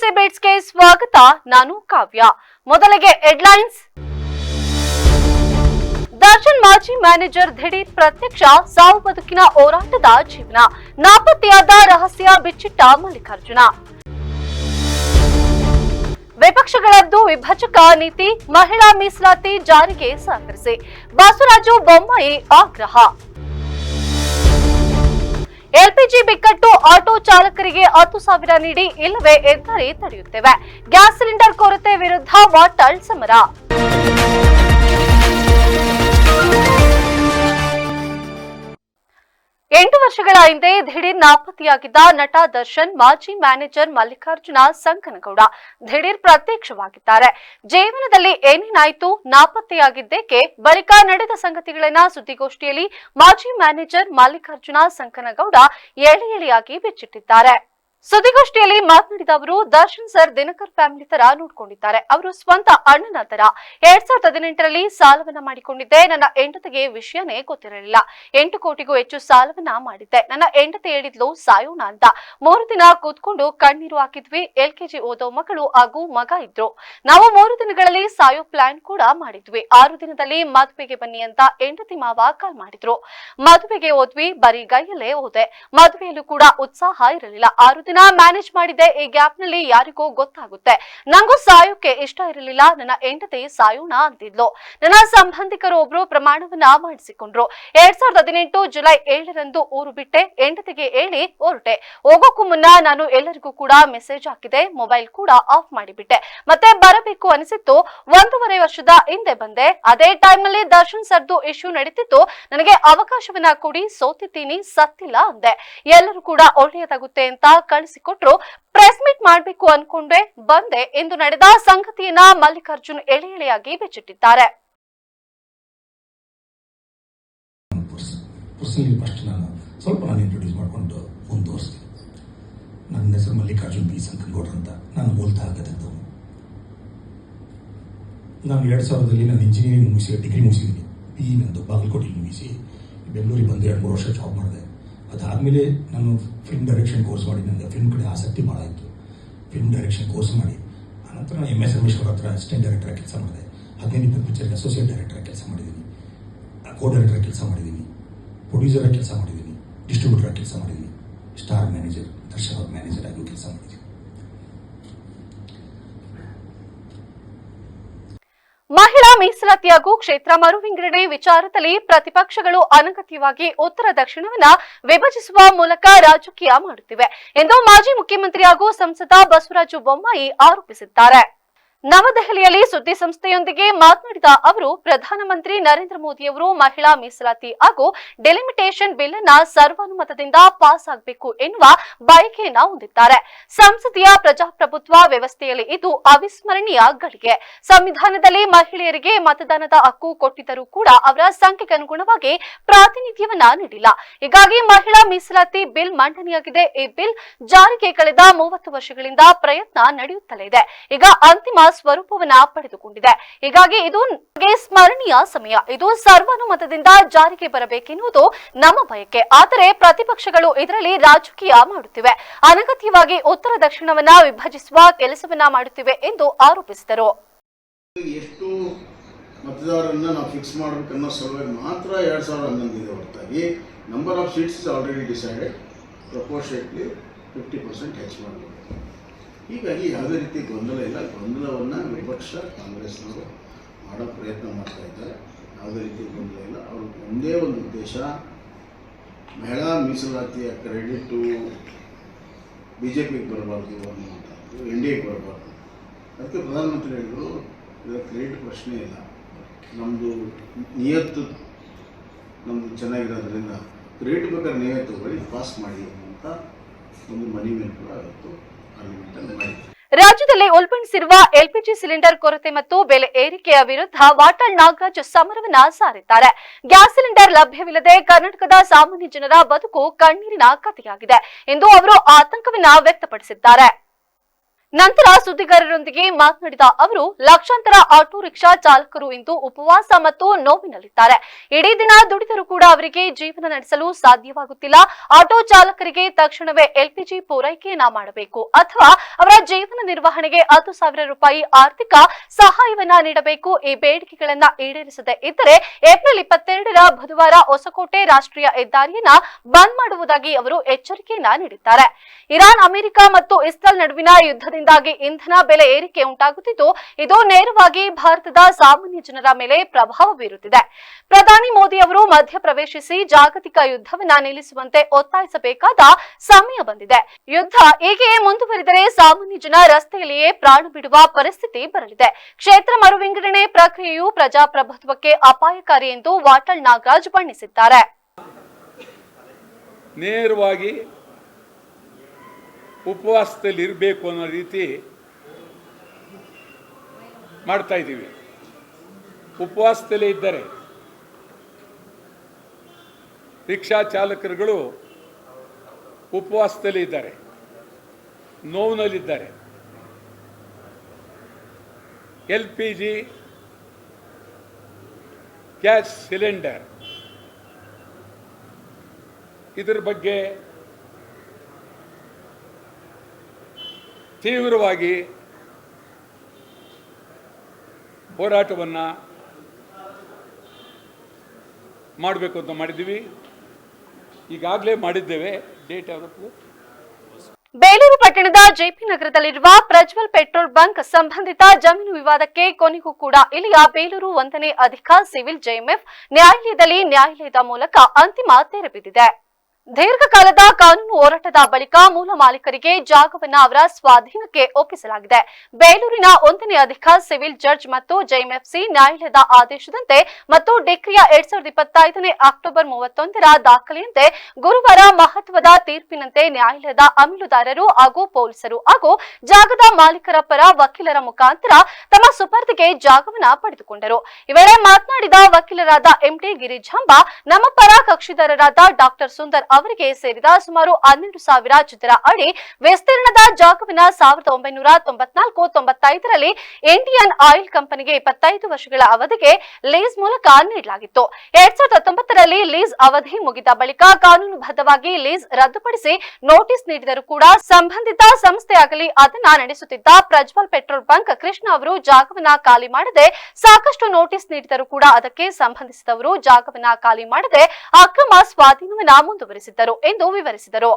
News ಬಿಟ್ಸ್ಗೆ ಸ್ವಾಗತ. ನಾನು ಕಾವ್ಯ. ಮೊದಲಿಗೆ ಹೆಡ್ಲೈನ್ಸ್. ದರ್ಶನ್ ಮಾಜಿ ಮ್ಯಾನೇಜರ್ ದಿಢೀರ್ ಪ್ರತ್ಯಕ್ಷ, ಸಾವು ಬದುಕಿನ ಹೋರಾಟದ ಜೀವನ, ನಾಪತ್ತೆಯಾದ ರಹಸ್ಯ ಬಿಚ್ಚಿಟ್ಟ ಮಲ್ಲಿಕಾರ್ಜುನ. ವಿಪಕ್ಷಗಳದ್ದು ವಿಭಜಕ ನೀತಿ, ಮಹಿಳಾ ಮೀಸಲಾತಿ ಜಾರಿಗೆ ಸಹಕರಿಸಿ ಬಸವರಾಜು ಬೊಮ್ಮಾಯಿ ಆಗ್ರಹ. ಎಲ್ಪಿಜಿ ಬಿಕ್ಕಟ್ಟು, ಆಟೋ ಚಾಲಕರಿಗೆ 10,000 ನೀಡಿ ಇಲ್ಲವೇ ಹೆದ್ದಾರಿ ತಡೆಯುತ್ತೇವೆ. ಗ್ಯಾಸ್ ಸಿಲಿಂಡರ್ ಕೊರತೆ ವಿರುದ್ಧ ವಾಟಾಳ್ ಸಮರ. ಎಂಟು ವರ್ಷಗಳ ಹಿಂದೆ ದಿಢೀರ್ ನಾಪತ್ತೆಯಾಗಿದ್ದ ನಟ ದರ್ಶನ್ ಮಾಜಿ ಮ್ಯಾನೇಜರ್ ಮಲ್ಲಿಕಾರ್ಜುನ ಸಂಕನಗೌಡ ದಿಢೀರ್ ಪ್ರತ್ಯಕ್ಷವಾಗಿದ್ದಾರೆ. ಜೀವನದಲ್ಲಿ ಏನೇನಾಯಿತು, ನಾಪತ್ತೆಯಾಗಿದ್ದೇಕೆ, ಬಳಿಕ ನಡೆದ ಸಂಗತಿಗಳನ್ನ ಸುದ್ದಿಗೋಷ್ಠಿಯಲ್ಲಿ ಮಾಜಿ ಮ್ಯಾನೇಜರ್ ಮಲ್ಲಿಕಾರ್ಜುನ ಸಂಕನಗೌಡ ಎಳೆಯಾಗಿ ಬಿಚ್ಚಿಟ್ಟಿದ್ದಾರೆ. ಸುದ್ದಿಗೋಷ್ಠಿಯಲ್ಲಿ ಮಾತನಾಡಿದ ಅವರು, ದರ್ಶನ್ ಸರ್ ದಿನಕರ್ ಫ್ಯಾಮಿಲಿ ತರ ನೋಡ್ಕೊಂಡಿದ್ದಾರೆ. ಅವರು ಸ್ವಂತ ಅಣ್ಣನ ತರ. 2018ರಲ್ಲಿ ಸಾಲವನ್ನ ಮಾಡಿಕೊಂಡಿದ್ದೆ. ನನ್ನ ಹೆಂಡತಿಗೆ ವಿಷಯನೇ ಗೊತ್ತಿರಲಿಲ್ಲ. 8 ಕೋಟಿಗೂ ಹೆಚ್ಚು ಸಾಲವನ್ನ ಮಾಡಿದ್ದೆ. ನನ್ನ ಹೆಂಡತಿ ಹೇಳಿದ್ಲು ಸಾಯೋಣ ಅಂತ. 3 ದಿನ ಕೂತ್ಕೊಂಡು ಕಣ್ಣೀರು ಹಾಕಿದ್ವಿ. LKG ಓದೋ ಮಗಳು ಹಾಗೂ ಮಗ ಇದ್ರು. ನಾವು 3 ದಿನಗಳಲ್ಲಿ ಸಾಯೋ ಪ್ಲಾನ್ ಕೂಡ ಮಾಡಿದ್ವಿ. 6 ದಿನದಲ್ಲಿ ಮದುವೆಗೆ ಬನ್ನಿ ಅಂತ ಹೆಂಡತಿ ಮಾವ ಕಾಲ್ ಮಾಡಿದ್ರು. ಮದುವೆಗೆ ಹೋದ್ವಿ. ಬರಿಗೈಯಲ್ಲೇ ಹೋದೆ. ಮದುವೆಯಲ್ಲೂ ಕೂಡ ಉತ್ಸಾಹ ಇರಲಿಲ್ಲ. 6 ದಿನ ಮ್ಯಾನೇಜ್ ಮಾಡಿದೆ. ಈ ಗ್ಯಾಪ್ ನಲ್ಲಿ ಯಾರಿಗೂ ಗೊತ್ತಾಗುತ್ತೆ. ನಂಗೂ ಸಾಯೋಕೆ ಇಷ್ಟ ಇರಲಿಲ್ಲ. ನನ್ನ ಹೆಂಡತಿ ಸಾಯೋಣ ಅಂತಿದ್ಲು. ನನ್ನ ಸಂಬಂಧಿಕರು ಒಬ್ರು ಪ್ರಮಾಣವನ್ನ ಮಾಡಿಸಿಕೊಂಡ್ರು. 2018 ಜುಲೈ 7ರಂದು ಊರು ಬಿಟ್ಟೆ. ಹೆಂಡತಿಗೆ ಹೇಳಿ ಹೊರಟೆ. ಹೋಗೋಕ್ಕೂ ಮುನ್ನ ನಾನು ಎಲ್ಲರಿಗೂ ಕೂಡ ಮೆಸೇಜ್ ಹಾಕಿದೆ. ಮೊಬೈಲ್ ಕೂಡ ಆಫ್ ಮಾಡಿಬಿಟ್ಟೆ. ಮತ್ತೆ ಬರಬೇಕು ಅನಿಸಿತ್ತು. 1.5 ವರ್ಷದ ಹಿಂದೆ ಬಂದೆ. ಅದೇ ಟೈಮ್ ನಲ್ಲಿ ದರ್ಶನ್ ಸರ್ದು ಇಶ್ಯೂ ನಡೀತಿತ್ತು. ನನಗೆ ಅವಕಾಶವನ್ನ ಕೊಡಿ, ಸೋತಿದ್ದೀನಿ, ಸತ್ತಿಲ್ಲ ಅಂದೆ. ಎಲ್ಲರೂ ಕೂಡ ಒಳ್ಳೆಯದಾಗುತ್ತೆ ಅಂತ ಕಳಿಸಿಕೊಟ್ರು. ಪ್ರೆಸ್ ಮೀಟ್ ಮಾಡ್ಬೇಕು ಅನ್ಕೊಂಡೆ, ಬಂದೆ ಎಂದು ನಡೆದ ಸಂಗತಿಯನ್ನ ಮಲ್ಲಿಕಾರ್ಜುನ್ ಎಳೆಯಾಗಿ ಬಿಚ್ಚಿಟ್ಟಿದ್ದಾರೆ. ಸ್ವಲ್ಪ ಇಂಟ್ರೊಡ್ಯೂಸ್ ಮಾಡಿಕೊಂಡು ಮುಂದುವರಿಸ್ತೀನಿ. ನನ್ನ ಹೆಸರು ಮಲ್ಲಿಕಾರ್ಜುನ್ ಬಿ ಸಂಕನಗೌಡ ಅಂತ. ನಾನು ಮೂಲತಃ ಗದಗದವನು. ನಾನು 2000ರಲ್ಲಿ ನಾನು ಇಂಜಿನಿಯರಿಂಗ್ ಮುಗಿಸಿ ಡಿಗ್ರಿ ಮುಗಿಸಿದ್ದೀನಿ. PE ನಂದು ಬಾಗಲಕೋಟೆಯಲ್ಲಿ ಮುಗಿಸಿ ಬೆಂಗಳೂರಿಗೆ ಬಂದು 2-3 ವರ್ಷ ಜಾಬ್ ಮಾಡಿದೆ. ಅದಾದಮೇಲೆ ನಾನು ಫಿಲ್ಮ್ ಡೈರೆಕ್ಷನ್ ಕೋರ್ಸ್ ಮಾಡಿ, ನನಗೆ ಫಿಲ್ಮ್ ಕಡೆ ಆಸಕ್ತಿ ಭಾಳ ಇತ್ತು. ಫಿಲ್ಮ್ ಡೈರೆಕ್ಷನ್ ಕೋರ್ಸ್ ಮಾಡಿ ಆನಂತರ ನಾನು MS ರಮೇಶ್ ಅವ್ರ ಹತ್ರ ಅಸಿಸ್ಟೆಂಟ್ ಡೈರೆಕ್ಟರ್ ಕೆಲಸ ಮಾಡಿದೆ. 15-20 ಪಿಕ್ಚರ್ಗೆ ಅಸೋಸಿಯೇಟ್ ಡೈರೆಕ್ಟರ್ ಕೆಲಸ ಮಾಡಿದ್ದೀನಿ. ಕೋ ಡೈರೆಕ್ಟರ್ ಕೆಲಸ ಮಾಡಿದ್ದೀನಿ. ಪ್ರೊಡ್ಯೂಸರ್ ಕೆಲಸ ಮಾಡಿದ್ದೀನಿ. ಡಿಸ್ಟ್ರಿಬ್ಯೂಟರ್ ಕೆಲಸ ಮಾಡಿದ್ದೀನಿ. ಸ್ಟಾರ್ ಮ್ಯಾನೇಜರ್, ದರ್ಶನ್ ಅವ್ರ ಮ್ಯಾನೇಜರ್ ಆಗಿ ಕೆಲಸ ಮಾಡಿದ್ದೀನಿ. ಮಹಿಳಾ ಮೀಸಲಾತಿ ಹಾಗೂ ಕ್ಷೇತ್ರ ಮರು ವಿಂಗಡಣೆ ವಿಚಾರದಲ್ಲಿ ಪ್ರತಿಪಕ್ಷಗಳು ಅನಗತ್ಯವಾಗಿ ಉತ್ತರ ದಕ್ಷಿಣವನ್ನ ವಿಭಜಿಸುವ ಮೂಲಕ ರಾಜಕೀಯ ಮಾಡುತ್ತಿವೆ ಎಂದು ಮಾಜಿ ಮುಖ್ಯಮಂತ್ರಿ ಹಾಗೂ ಸಂಸದ ಬಸವರಾಜು ಬೊಮ್ಮಾಯಿ ಆರೋಪಿಸಿದ್ದಾರೆ. ನವದೆಹಲಿಯಲ್ಲಿ ಸುದ್ದಿ ಸಂಸ್ಥೆಯೊಂದಿಗೆ ಮಾತನಾಡಿದ ಅವರು, ಪ್ರಧಾನಮಂತ್ರಿ ನರೇಂದ್ರ ಮೋದಿಯವರು ಮಹಿಳಾ ಮೀಸಲಾತಿ ಹಾಗೂ ಡೆಲಿಮಿಟೇಷನ್ ಬಿಲ್ ಅನ್ನ ಸರ್ವಾನುಮತದಿಂದ ಪಾಸ್ ಆಗಬೇಕು ಎನ್ನುವ ಬಯಕೆಯನ್ನ ಹೊಂದಿದ್ದಾರೆ. ಸಂಸದೀಯ ಪ್ರಜಾಪ್ರಭುತ್ವ ವ್ಯವಸ್ಥೆಯಲ್ಲಿ ಇದು ಅವಿಸ್ಮರಣೀಯ ಗಳಿಗೆ. ಸಂವಿಧಾನದಲ್ಲಿ ಮಹಿಳೆಯರಿಗೆ ಮತದಾನದ ಹಕ್ಕು ಕೊಟ್ಟಿದ್ದರೂ ಕೂಡ ಅವರ ಸಂಖ್ಯೆಗೆ ಅನುಗುಣವಾಗಿ ಪ್ರಾತಿನಿಧ್ಯವನ್ನ ನೀಡಿಲ್ಲ. ಹೀಗಾಗಿ ಮಹಿಳಾ ಮೀಸಲಾತಿ ಬಿಲ್ ಮಂಡನೆಯಾಗಿದೆ. ಈ ಬಿಲ್ ಜಾರಿಗೆ ಕಳೆದ 30 ವರ್ಷಗಳಿಂದ ಪ್ರಯತ್ನ ನಡೆಯುತ್ತಲೇ ಇದೆ. ಈಗ ಅಂತಿಮ ಸ್ವರೂಪವನ್ನ ಪಡೆದುಕೊಂಡಿದೆ. ಹೀಗಾಗಿ ಇದು ಸ್ಮರಣೀಯ ಸಮಯ. ಇದು ಸರ್ವಾನುಮತದಿಂದ ಜಾರಿಗೆ ಬರಬೇಕೆನ್ನುವುದು ನಮ್ಮ ಬಯಕೆ. ಆದರೆ ಪ್ರತಿಪಕ್ಷಗಳು ಇದರಲ್ಲಿ ರಾಜಕೀಯ ಮಾಡುತ್ತಿವೆ, ಅನಗತ್ಯವಾಗಿ ಉತ್ತರ ದಕ್ಷಿಣವನ್ನ ವಿಭಜಿಸುವ ಕೆಲಸವನ್ನ ಮಾಡುತ್ತಿವೆ ಎಂದು ಆರೋಪಿಸಿದರು. ಎಷ್ಟು ಮತದಾರರನ್ನ ನಾವು ಫಿಕ್ಸ್ ಮಾಡಬೇಕನ್ನೋ ಸಲುವಾಗಿ ಮಾತ್ರ 2011 ಇದೆ ಹೊರತಾಗಿ number of seats is already decided. Proportionately 50% ಹೆಚ್ಚು ಮಾಡಬೇಕು. ಹೀಗಾಗಿ ಯಾವುದೇ ರೀತಿ ಗೊಂದಲ ಇಲ್ಲ. ಗೊಂದಲವನ್ನು ವಿಪಕ್ಷ ಕಾಂಗ್ರೆಸ್ನವರು ಮಾಡೋ ಪ್ರಯತ್ನ ಮಾಡ್ತಾ ಇದ್ದಾರೆ. ಯಾವುದೇ ರೀತಿ ಗೊಂದಲ ಇಲ್ಲ. ಅವರು ಒಂದೇ ಒಂದು ಉದ್ದೇಶ, ಮಹಿಳಾ ಮೀಸಲಾತಿಯ ಕ್ರೆಡಿಟು BJPಗೆ ಬರಬಾರ್ದು ಅನ್ನುವಂಥದ್ದು, NDAಗೆ ಬರಬಾರ್ದು. ಅದಕ್ಕೆ ಪ್ರಧಾನಮಂತ್ರಿ ಹೇಳಿದರು, ಇದರ ಕ್ರೆಡಿಟ್ ಪ್ರಶ್ನೆ ಇಲ್ಲ, ನಮ್ಮದು ನಿಯತ್ತು ನಮ್ಮದು ಚೆನ್ನಾಗಿರೋದ್ರಿಂದ ಕ್ರೆಡಿಟ್ ಬೇಕಾದ್ರೆ ನೀವೇ ತಗೊಳ್ಳಿ, ಪಾಸ್ ಮಾಡಿ ಅಂತ ಒಂದು ಮನವಿಯನ್ನು ಕೂಡ ಇವತ್ತು ಪಾರ್ಲಿಮೆಂಟಲ್ಲಿ ಮಾಡಿದ್ದಾರೆ. ರಾಜ್ಯದಲ್ಲಿ ಉಲ್ಬಣಿಸಿರುವ LPG ಸಿಲಿಂಡರ್ ಕೊರತೆ ಮತ್ತು ಬೆಲೆ ಏರಿಕೆಯ ವಿರುದ್ಧ ವಾಟಾಳ್ ನಾಗರಾಜ್ ಸಮರವನ್ನ ಸಾರಿದ್ದಾರೆ. ಗ್ಯಾಸ್ ಸಿಲಿಂಡರ್ ಲಭ್ಯವಿಲ್ಲದೆ ಕರ್ನಾಟಕದ ಸಾಮಾನ್ಯ ಜನರ ಬದುಕು ಕಣ್ಣೀರಿನ ಕಥೆಯಾಗಿದೆ ಎಂದು ಅವರು ಆತಂಕವನ್ನ ವ್ಯಕ್ತಪಡಿಸಿದ್ದಾರೆ. ನಂತರ ಸುದ್ದಿಗಾರರೊಂದಿಗೆ ಮಾತನಾಡಿದ ಅವರು, ಲಕ್ಷಾಂತರ ಆಟೋ ರಿಕ್ಷಾ ಚಾಲಕರು ಇಂದು ಉಪವಾಸ ಮತ್ತು ನೋವಿನಲ್ಲಿದ್ದಾರೆ. ಇಡೀ ದಿನ ದುಡಿದರೂ ಕೂಡ ಅವರಿಗೆ ಜೀವನ ನಡೆಸಲು ಸಾಧ್ಯವಾಗುತ್ತಿಲ್ಲ. ಆಟೋ ಚಾಲಕರಿಗೆ ತಕ್ಷಣವೇ LPG ಪೂರೈಕೆಯನ್ನ ಮಾಡಬೇಕು ಅಥವಾ ಅವರ ಜೀವನ ನಿರ್ವಹಣೆಗೆ 10,000 ರೂಪಾಯಿ ಆರ್ಥಿಕ ಸಹಾಯವನ್ನ ನೀಡಬೇಕು. ಈ ಬೇಡಿಕೆಗಳನ್ನ ಈಡೇರಿಸದೇ ಇದ್ದರೆ ಏಪ್ರಿಲ್ 22ರ ಬುಧವಾರ ಹೊಸಕೋಟೆ ರಾಷ್ಟ್ರೀಯ ಹೆದ್ದಾರಿಯನ್ನ ಬಂದ್ ಮಾಡುವುದಾಗಿ ಅವರು ಎಚ್ಚರಿಕೆಯನ್ನ ನೀಡಿದ್ದಾರೆ. ಇರಾನ್, ಅಮೆರಿಕ ಮತ್ತು ಇಸ್ರೇಲ್ ನಡುವಿನ ಯುದ್ಧದಿಂದ ಇಂಧನ ಬೆಲೆ ಏರಿಕೆ ಉಂಟಾಗುತ್ತಿದ್ದು, ಇದು ನೇರವಾಗಿ ಭಾರತದ ಸಾಮಾನ್ಯ ಜನರ ಮೇಲೆ ಪ್ರಭಾವ ಬೀರುತ್ತಿದೆ. ಪ್ರಧಾನಿ ಮೋದಿ ಅವರು ಮಧ್ಯಪ್ರವೇಶಿಸಿ ಜಾಗತಿಕ ಯುದ್ಧವನ್ನ ನಿಲ್ಲಿಸುವಂತೆ ಒತ್ತಾಯಿಸಬೇಕಾದ ಸಮಯ ಬಂದಿದೆ. ಯುದ್ಧ ಹೀಗೆ ಮುಂದುವರಿದರೆ ಸಾಮಾನ್ಯ ಜನ ರಸ್ತೆಯಲ್ಲಿಯೇ ಪ್ರಾಣ ಬಿಡುವ ಪರಿಸ್ಥಿತಿ ಬರಲಿದೆ. ಕ್ಷೇತ್ರ ಮರುವಿಂಗಡಣೆ ಪ್ರಕ್ರಿಯೆಯು ಪ್ರಜಾಪ್ರಭುತ್ವಕ್ಕೆ ಅಪಾಯಕಾರಿ ಎಂದು ವಾಟಾಳ್ ನಾಗರಾಜ್ ಬಣ್ಣಿಸಿದ್ದಾರೆ. ನೇರವಾಗಿ ಉಪವಾಸದಲ್ಲಿ ಇರಬೇಕು ಅನ್ನೋ ರೀತಿ ಮಾಡ್ತಾ ಇದ್ದೀವಿ. ಉಪವಾಸದಲ್ಲೇ ಇದ್ದಾರೆ ರಿಕ್ಷಾ ಚಾಲಕರುಗಳು, ಉಪವಾಸದಲ್ಲಿ ಇದ್ದಾರೆ, ನೋವಿನಲ್ಲಿದ್ದಾರೆ. LPG ಗ್ಯಾಸ್ ಸಿಲಿಂಡರ್ ಇದರ ಬಗ್ಗೆ ತೀವ್ರವಾಗಿ ಹೋರಾಟವನ್ನು ಮಾಡಬೇಕು ಅಂತ ಮಾಡಿದ್ದೀವಿ. ಈಗಾಗಲೇ ಮಾಡಿದ್ದೇವೆ. ಡೇಟ್ ಯಾವತ್ತು? ಬೇಲೂರು ಪಟ್ಟಣದ ಜೆಪಿ ನಗರದಲ್ಲಿರುವ ಪ್ರಜ್ವಲ್ ಪೆಟ್ರೋಲ್ ಬಂಕ್ ಸಂಬಂಧಿತ ಜಮೀನು ವಿವಾದಕ್ಕೆ ಕೊನೆಗೂ ಕೂಡ ಇಲ್ಲಿಯ ಬೇಲೂರು 1ನೇ ಅಧಿಕ ಸಿವಿಲ್ JMF ನ್ಯಾಯಾಲಯದಲ್ಲಿ ನ್ಯಾಯಾಲಯದ ಮೂಲಕ ಅಂತಿಮ ತೆರೆ ಬಿದ್ದಿದೆ. ದೀರ್ಘಕಾಲದ ಕಾನೂನು ಹೋರಾಟದ ಬಳಿಕ ಮೂಲ ಮಾಲೀಕರಿಗೆ ಜಾಗವನ್ನು ಅವರ ಸ್ವಾಧೀನಕ್ಕೆ ಒಪ್ಪಿಸಲಾಗಿದೆ. ಬೇಲೂರಿನ 1ನೇ ಅಧಿಕ ಸಿವಿಲ್ ಜಡ್ಜ್ ಮತ್ತು JMFC ನ್ಯಾಯಾಲಯದ ಆದೇಶದಂತೆ ಮತ್ತು ಡಿಕ್ರಿಯ 2025 ಅಕ್ಟೋಬರ್ 31ರ ದಾಖಲೆಯಂತೆ ಗುರುವಾರ ಮಹತ್ವದ ತೀರ್ಪಿನಂತೆ ನ್ಯಾಯಾಲಯದ ಅಮೀನುದಾರರು ಹಾಗೂ ಪೊಲೀಸರು ಹಾಗೂ ಜಾಗದ ಮಾಲೀಕರ ಪರ ವಕೀಲರ ಮುಖಾಂತರ ತಮ್ಮ ಸುಪರ್ದಿಗೆ ಜಾಗವನ್ನು ಪಡೆದುಕೊಂಡರು. ಈ ವೇಳೆ ಮಾತನಾಡಿದ ವಕೀಲರಾದ MD ಗಿರಿಜಾಂಬ, ನಮ್ಮ ಪರ ಕಕ್ಷಿದಾರರಾದ ಡಾಕ್ಟರ್ ಸುಂದರ್ ಅವರಿಗೆ ಸೇರಿದ ಸುಮಾರು 12,000 ಚದರ ಅಡಿ ವಿಸ್ತೀರ್ಣದ ಜಾಗವನ್ನ 1994-95ರಲ್ಲಿ ಇಂಡಿಯನ್ ಆಯಿಲ್ ಕಂಪನಿಗೆ 25 ವರ್ಷಗಳ ಅವಧಿಗೆ ಲೀಸ್ ಮೂಲಕ ನೀಡಲಾಗಿತ್ತು. 2019ರಲ್ಲಿ ಲೀಸ್ ಅವಧಿ ಮುಗಿದ ಬಳಿಕ ಕಾನೂನುಬದ್ಧವಾಗಿ ಲೀಸ್ ರದ್ದುಪಡಿಸಿ ನೋಟಿಸ್ ನೀಡಿದರೂ ಕೂಡ ಸಂಬಂಧಿತ ಸಂಸ್ಥೆಯಾಗಲಿ ಅದನ್ನ ನಡೆಸುತ್ತಿದ್ದ ಪ್ರಜ್ವಲ್ ಪೆಟ್ರೋಲ್ ಬಂಕ್ ಕೃಷ್ಣ ಅವರು ಜಾಗವನ್ನ ಖಾಲಿ ಮಾಡದೆ ಸಾಕಷ್ಟು ನೋಟಿಸ್ ನೀಡಿದರೂ ಕೂಡ ಅದಕ್ಕೆ ಸಂಬಂಧಿಸಿದವರು ಜಾಗವನ್ನ ಖಾಲಿ ಮಾಡದೆ ಅಕ್ರಮ ಸ್ವಾಧೀನವನ್ನ ಮುಂದುವರಿಸಿದರು ಎಂದು ವಿವರಿಸಿದರು.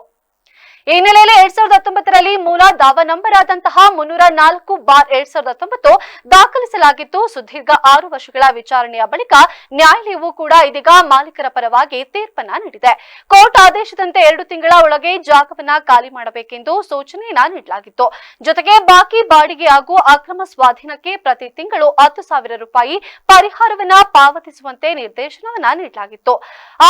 ಈ ಹಿನ್ನೆಲೆಯಲ್ಲಿ 2019ರಲ್ಲಿ ಮೂಲ ದಾವಾ ನಂಬರ್ ಆದಂತಹ 304/2019 ದಾಖಲಿಸಲಾಗಿತ್ತು. ಸುದೀರ್ಘ 6 ವರ್ಷಗಳ ವಿಚಾರಣೆಯ ಬಳಿಕ ನ್ಯಾಯಾಲಯವು ಕೂಡ ಇದೀಗ ಮಾಲೀಕರ ಪರವಾಗಿ ತೀರ್ಪನ್ನ ನೀಡಿದೆ. ಕೋರ್ಟ್ ಆದೇಶದಂತೆ 2 ತಿಂಗಳ ಒಳಗೆ ಜಾಗವನ್ನ ಖಾಲಿ ಮಾಡಬೇಕೆಂದು ಸೂಚನೆಯನ್ನ ನೀಡಲಾಗಿತ್ತು. ಜೊತೆಗೆ ಬಾಕಿ ಬಾಡಿಗೆ ಹಾಗೂ ಅಕ್ರಮ ಸ್ವಾಧೀನಕ್ಕೆ ಪ್ರತಿ ತಿಂಗಳು 10,000 ರೂಪಾಯಿ ಪರಿಹಾರವನ್ನ ಪಾವತಿಸುವಂತೆ ನಿರ್ದೇಶನವನ್ನ ನೀಡಲಾಗಿತ್ತು.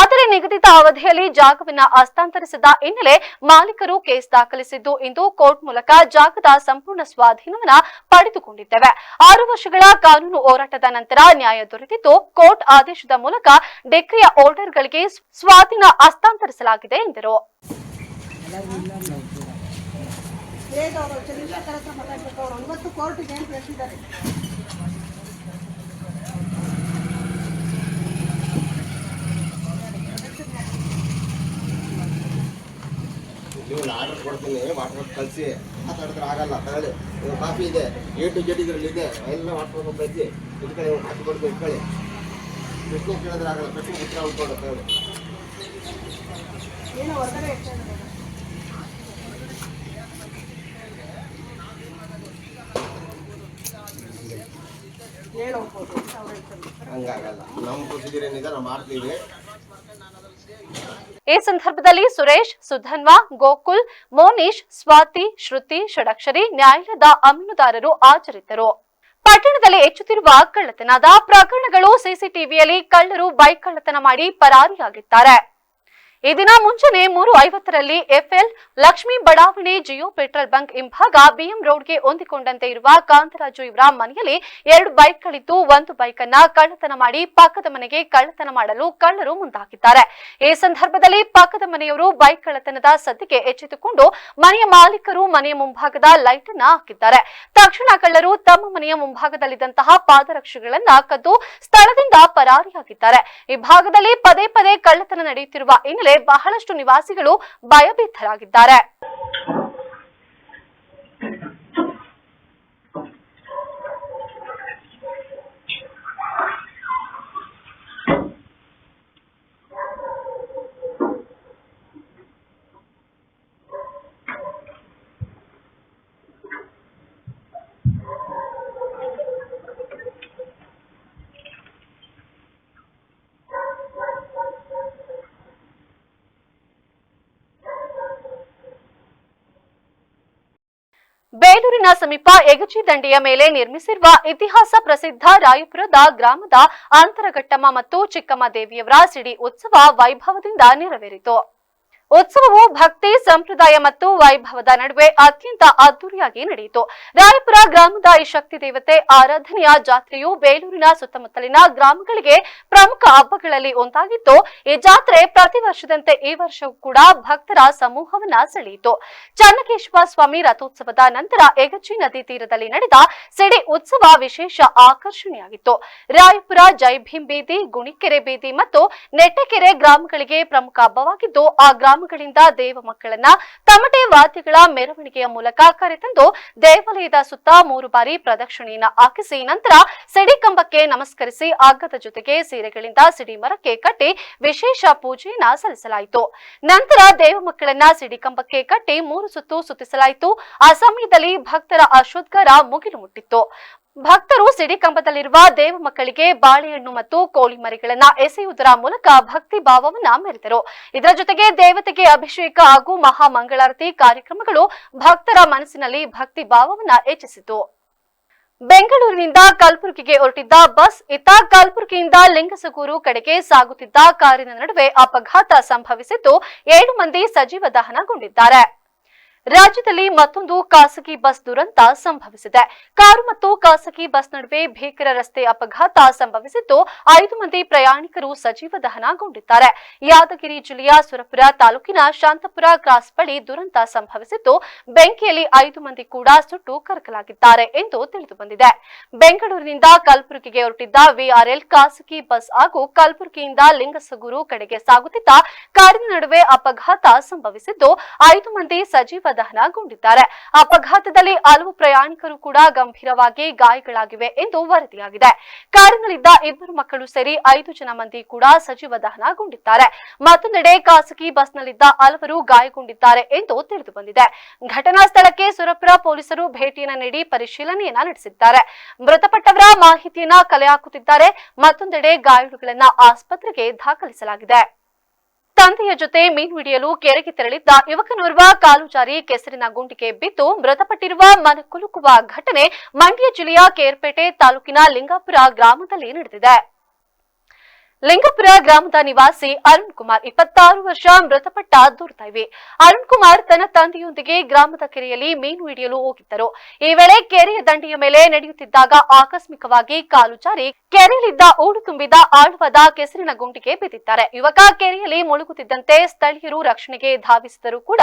ಆದರೆ ನಿಗದಿತ ಅವಧಿಯಲ್ಲಿ ಜಾಗವನ್ನ ಹಸ್ತಾಂತರಿಸಿದ ಹಿನ್ನೆಲೆ ಮಾಲೀಕರು ಕೇಸ್ ದಾಖಲಿಸಿದ್ದು ಇಂದು ಕೋರ್ಟ್ ಮೂಲಕ ಜಾಗದ ಸಂಪೂರ್ಣ ಸ್ವಾಧೀನವನ್ನ ಪಡೆದುಕೊಂಡಿದ್ದೇವೆ. 6 ವರ್ಷಗಳ ಕಾನೂನು ಹೋರಾಟದ ನಂತರ ನ್ಯಾಯ ದೊರೆತಿದ್ದು ಕೋರ್ಟ್ ಆದೇಶದ ಮೂಲಕ ಡಿಕ್ರಿಯ ಆರ್ಡರ್ಗಳಿಗೆ ಸ್ವಾಧೀನ ಹಸ್ತಾಂತರಿಸಲಾಗಿದೆ ಎಂದರು. ನೀವು ಆರ್ಡರ್ ಕೊಡ್ತೀನಿ, ವಾಟ್ಸಪ್ ಕಳಿಸಿ ಮಾತಾಡಿದ್ರೆ ಆಗಲ್ಲ. ತಗೊಳ್ಳಿ, ಕಾಫಿ ಇದೆ, A to Z ಇದರಲ್ಲಿ ಇದೆ, ಎಲ್ಲ ವಾಟ್ಸಪ್ ಕಳಿಸಿ ಇಟ್ಕೊಳ್ಳಿ, ಕಾಫಿ ಕೊಡ್ಬೇಕು ಇಟ್ಕೊಳ್ಳಿ. ಪ್ರಶ್ನೆ ಕೇಳಿದ್ರೆ ಆಗಲ್ಲ, ಪ್ರಶ್ನೆ ಉತ್ತರ ಉಳ್ಕೊಂಡು ತಗೊಳ್ಳಿ. ಹಂಗಾಗಲ್ಲ, ನಮ್ಮ ಪ್ರೊಸೀಜರ್ ಏನಿದೆ ನಾವು ಮಾಡ್ತೀವಿ. ಈ ಸಂದರ್ಭದಲ್ಲಿ ಸುರೇಶ್, ಸುಧನ್ವಾ, ಗೋಕುಲ್, ಮೋನೀಶ್, ಸ್ವಾತಿ, ಶ್ರುತಿ, ಷಡಕ್ಷರಿ ನ್ಯಾಯಾಲಯದ ಅಮೀನುದಾರರು ಹಾಜರಿದ್ದರು. ಪಟ್ಟಣದಲ್ಲಿ ಹೆಚ್ಚುತ್ತಿರುವ ಕಳ್ಳತನದ ಪ್ರಕರಣಗಳು. ಸಿಸಿಟಿವಿಯಲ್ಲಿ ಕಳ್ಳರು ಬೈಕ್ ಕಳ್ಳತನ ಮಾಡಿ ಪರಾರಿಯಾಗಿದ್ದಾರೆ. ಈ ದಿನ ಮುಂಜಾನೆ 3:50ರಲ್ಲಿ ಎಫ್ಎಲ್ ಲಕ್ಷ್ಮೀ ಬಡಾವಣೆ ಜಿಯೋ ಪೆಟ್ರೋಲ್ ಬಂಕ್ ಹಿಂಭಾಗ ಬಿಎಂ ರೋಡ್ಗೆ ಹೊಂದಿಕೊಂಡಂತೆ ಇರುವ ಕಾಂತರಾಜು ಇವರ ಮನೆಯಲ್ಲಿ 2 ಬೈಕ್ಗಳಿದ್ದು ಒಂದು ಬೈಕ್ ಅನ್ನ ಕಳ್ಳತನ ಮಾಡಿ ಪಕ್ಕದ ಮನೆಗೆ ಕಳ್ಳತನ ಮಾಡಲು ಕಳ್ಳರು ಮುಂದಾಗಿದ್ದಾರೆ. ಈ ಸಂದರ್ಭದಲ್ಲಿ ಪಕ್ಕದ ಮನೆಯವರು ಬೈಕ್ ಕಳ್ಳತನದ ಸದ್ದಿಗೆ ಎಚ್ಚೆತ್ತುಕೊಂಡು ಮನೆಯ ಮಾಲೀಕರು ಮನೆಯ ಮುಂಭಾಗದ ಲೈಟ್ ಅನ್ನ ಹಾಕಿದ್ದಾರೆ. ತಕ್ಷಣ ಕಳ್ಳರು ತಮ್ಮ ಮನೆಯ ಮುಂಭಾಗದಲ್ಲಿದ್ದಂತಹ ಪಾದರಕ್ಷೆಗಳನ್ನ ಕದ್ದು ಸ್ಥಳದಿಂದ ಪರಾರಿಯಾಗಿದ್ದಾರೆ. ಈ ಭಾಗದಲ್ಲಿ ಪದೇ ಪದೇ ಕಳ್ಳತನ ನಡೆಯುತ್ತಿರುವ ಹಿನ್ನೆಲೆ ಬಹಳಷ್ಟು ನಿವಾಸಿಗಳು ಭಯಭೀತರಾಗಿದ್ದಾರೆ. ಬೇಲೂರಿನ ಸಮೀಪ ಎಗಚಿ ದಂಡೆಯ ಮೇಲೆ ನಿರ್ಮಿಸಿರುವ ಇತಿಹಾಸ ಪ್ರಸಿದ್ಧ ರಾಯಪುರದ ಗ್ರಾಮದ ಅಂತರಘಟ್ಟಮ್ಮ ಮತ್ತು ಚಿಕ್ಕಮ್ಮ ದೇವಿಯವರ ಸಿಡಿ ಉತ್ಸವ ವೈಭವದಿಂದ ನೆರವೇರಿತು. ಉತ್ಸವವು ಭಕ್ತಿ, ಸಂಪ್ರದಾಯ ಮತ್ತು ವೈಭವದ ನಡುವೆ ಅತ್ಯಂತ ಅದ್ದೂರಿಯಾಗಿ ನಡೆಯಿತು. ರಾಯಪುರ ಗ್ರಾಮದ ಈ ಶಕ್ತಿ ದೇವತೆ ಆರಾಧನೆಯ ಜಾತ್ರೆಯು ಬೇಲೂರಿನ ಸುತ್ತಮುತ್ತಲಿನ ಗ್ರಾಮಗಳಿಗೆ ಪ್ರಮುಖ ಹಬ್ಬಗಳಲ್ಲಿ ಒಂದಾಗಿದ್ದು, ಈ ಜಾತ್ರೆ ಪ್ರತಿ ವರ್ಷದಂತೆ ಈ ವರ್ಷವೂ ಕೂಡ ಭಕ್ತರ ಸಮೂಹವನ್ನ ಸೆಳೆಯಿತು. ಚನ್ನಕೇಶವ ಸ್ವಾಮಿ ರಥೋತ್ಸವದ ನಂತರ ಎಗಚಿ ನದಿ ತೀರದಲ್ಲಿ ನಡೆದ ಸಿಡಿ ಉತ್ಸವ ವಿಶೇಷ ಆಕರ್ಷಣೆಯಾಗಿತ್ತು. ರಾಯಪುರ ಜೈಭೀಮ್ ಬೀದಿ, ಗುಣಿಕೆರೆ ಬೀದಿ ಮತ್ತು ನೆಟ್ಟಕೆರೆ ಗ್ರಾಮಗಳಿಗೆ ಪ್ರಮುಖ ಹಬ್ಬವಾಗಿದ್ದು, ಆ ಗ್ರಾಮಗಳಿಂದ ದೇವ ಮಕ್ಕಳನ್ನ ತಮಟೆ ವಾದ್ಯಗಳ ಮೆರವಣಿಗೆಯ ಮೂಲಕ ಕರೆತಂದು ದೇವಾಲಯದ ಸುತ್ತ 3 ಬಾರಿ ಪ್ರದಕ್ಷಿಣೆಯನ್ನ ಹಾಕಿಸಿ ನಂತರ ಸಿಡಿ ಕಂಬಕ್ಕೆ ನಮಸ್ಕರಿಸಿ ಹಗ್ಗದ ಜೊತೆಗೆ ಸೀರೆಗಳಿಂದ ಸಿಡಿ ಮರಕ್ಕೆ ಕಟ್ಟಿ ವಿಶೇಷ ಪೂಜೆಯನ್ನ ಸಲ್ಲಿಸಲಾಯಿತು. ನಂತರ ದೇವ ಮಕ್ಕಳನ್ನ ಸಿಡಿ ಕಂಬಕ್ಕೆ ಕಟ್ಟಿ 3 ಸುತ್ತು ಸುತ್ತಿಸಲಾಯಿತು. ಆ ಸಮಯದಲ್ಲಿ ಭಕ್ತರ ಅಶೋದ್ಗಾರ ಮುಗಿಲು ಮುಟ್ಟಿತ್ತು. ಭಕ್ತರು ಸಿಡಿ ಕಂಬದಲ್ಲಿರುವ ದೇವ ಮಕ್ಕಳಿಗೆ ಬಾಳೆಹಣ್ಣು ಮತ್ತು ಕೋಳಿ ಮರಿಗಳನ್ನ ಎಸೆಯುವುದರ ಮೂಲಕ ಭಕ್ತಿ ಭಾವವನ್ನ ಮೆರೆದರು. ಇದರ ಜೊತೆಗೆ ದೇವತೆಗೆ ಅಭಿಷೇಕ ಹಾಗೂ ಮಹಾಮಂಗಳಾರತಿ ಕಾರ್ಯಕ್ರಮಗಳು ಭಕ್ತರ ಮನಸ್ಸಿನಲ್ಲಿ ಭಕ್ತಿ ಭಾವವನ್ನ ಹೆಚ್ಚಿಸಿತು. ಬೆಂಗಳೂರಿನಿಂದ ಕಲಬುರಗಿಗೆ ಹೊರಟಿದ್ದ ಬಸ್ ಇತ್ತ ಕಲಬುರಗಿಯಿಂದ ಲಿಂಗಸಗೂರು ಕಡೆಗೆ ಸಾಗುತ್ತಿದ್ದ ಕಾರಿನ ನಡುವೆ ಅಪಘಾತ ಸಂಭವಿಸಿದ್ದು 7 ಮಂದಿ ಸಜೀವ ದಹನಗೊಂಡಿದ್ದಾರೆ. ರಾಜ್ಯದಲ್ಲಿ ಮತ್ತೊಂದು ಖಾಸಗಿ ಬಸ್ ದುರಂತ ಸಂಭವಿಸಿದೆ. ಕಾರು ಮತ್ತು ಖಾಸಗಿ ಬಸ್ ನಡುವೆ ಭೀಕರ ರಸ್ತೆ ಅಪಘಾತ ಸಂಭವಿಸಿದ್ದು 5 ಮಂದಿ ಪ್ರಯಾಣಿಕರು ಸಜೀವ ದಹನಗೊಂಡಿದ್ದಾರೆ. ಯಾದಗಿರಿ ಜಿಲ್ಲೆಯ ಸುರಪುರ ತಾಲೂಕಿನ ಶಾಂತಪುರ ಕ್ರಾಸ್ ಬಳಿ ದುರಂತ ಸಂಭವಿಸಿದ್ದು ಬೆಂಕಿಯಲ್ಲಿ 5 ಮಂದಿ ಕೂಡ ಸುಟ್ಟು ಕರಕಲಾಗಿದ್ದಾರೆ ಎಂದು ತಿಳಿದು ಬಂದಿದೆ. ಬೆಂಗಳೂರಿನಿಂದ ಕಲಬುರಗಿಗೆ ಹೊರಟಿದ್ದ ವಿಆರ್ಎಲ್ ಖಾಸಗಿ ಬಸ್ ಹಾಗೂ ಕಲಬುರಗಿಯಿಂದ ಲಿಂಗಸಗೂರು ಕಡೆಗೆ ಸಾಗುತ್ತಿದ್ದ ಕಾರಿನ ನಡುವೆ ಅಪಘಾತ ಸಂಭವಿಸಿದ್ದು 5 ಮಂದಿ ಸಜೀವ ದಹನಗೊಂಡಿದ್ದಾರೆ. ಅಪಘಾತದಲ್ಲಿ ಹಲವು ಪ್ರಯಾಣಿಕರು ಕೂಡ ಗಂಭೀರವಾಗಿ ಗಾಯಗಳಾಗಿವೆ ಎಂದು ವರದಿಯಾಗಿದೆ. ಕಾರಿನಲ್ಲಿದ್ದ 2 ಮಕ್ಕಳು ಸೇರಿ 5 ಜನ ಮಂದಿ ಕೂಡ ಸಜೀವ ದಹನಗೊಂಡಿದ್ದಾರೆ. ಮತ್ತೊಂದೆಡೆ ಖಾಸಗಿ ಬಸ್ನಲ್ಲಿದ್ದ ಹಲವರು ಗಾಯಗೊಂಡಿದ್ದಾರೆ ಎಂದು ತಿಳಿದು ಬಂದಿದೆ. ಘಟನಾ ಸ್ಥಳಕ್ಕೆ ಸುರಪುರ ಪೊಲೀಸರು ಭೇಟಿಯನ್ನ ನೀಡಿ ಪರಿಶೀಲನೆಯನ್ನ ನಡೆಸಿದ್ದಾರೆ. ಮೃತಪಟ್ಟವರ ಮಾಹಿತಿಯನ್ನ ಕಲೆ ಹಾಕುತ್ತಿದ್ದಾರೆ. ಮತ್ತೊಂದೆಡೆ ಗಾಯಾಳುಗಳನ್ನ ಆಸ್ಪತ್ರೆಗೆ ದಾಖಲಿಸಲಾಗಿದೆ. ತಂದೆಯ ಜೊತೆ ಮೀನು ಹಿಡಿಯಲು ಕೆರೆಗೆ ತೆರಳಿದ್ದ ಯುವಕನೋರ್ವ ಕಾಲು ಜಾರಿ ಕೆಸರಿನ ಗುಂಡಿಗೆ ಬಿದ್ದು ಮೃತಪಟ್ಟಿರುವ ಮನಕುಲುಕುವ ಘಟನೆ ಮಂಡ್ಯ ಜಿಲ್ಲೆಯ ಕೇರ್ಪೇಟೆ ತಾಲೂಕಿನ ಲಿಂಗಾಪುರ ಗ್ರಾಮದಲ್ಲಿ ನಡೆದಿದೆ. ಲಿಂಗಪುರ ಗ್ರಾಮದ ನಿವಾಸಿ ಅರುಣ್ ಕುಮಾರ್ 26 ವರ್ಷ ಮೃತಪಟ್ಟ ದುರ್ದೈವಿ. ಅರುಣ್ ಕುಮಾರ್ ತನ್ನ ತಂದೆಯೊಂದಿಗೆ ಗ್ರಾಮದ ಕೆರೆಯಲ್ಲಿ ಮೀನು ಹಿಡಿಯಲು ಹೋಗಿದ್ದರು. ಈ ವೇಳೆ ಕೆರೆಯ ದಂಡೆಯ ಮೇಲೆ ನಡೆಯುತ್ತಿದ್ದಾಗ ಆಕಸ್ಮಿಕವಾಗಿ ಕಾಲು ಜಾರಿ ಕೆರೆಯಲ್ಲಿದ್ದ ಹೂಳು ತುಂಬಿದ ಆಳವಾದ ಕೆಸರಿನ ಗುಂಡಿಗೆ ಬಿದ್ದಿದ್ದಾರೆ. ಯುವಕ ಕೆರೆಯಲ್ಲಿ ಮುಳುಗುತ್ತಿದ್ದಂತೆ ಸ್ಥಳೀಯರು ರಕ್ಷಣೆಗೆ ಧಾವಿಸಿದರೂ ಕೂಡ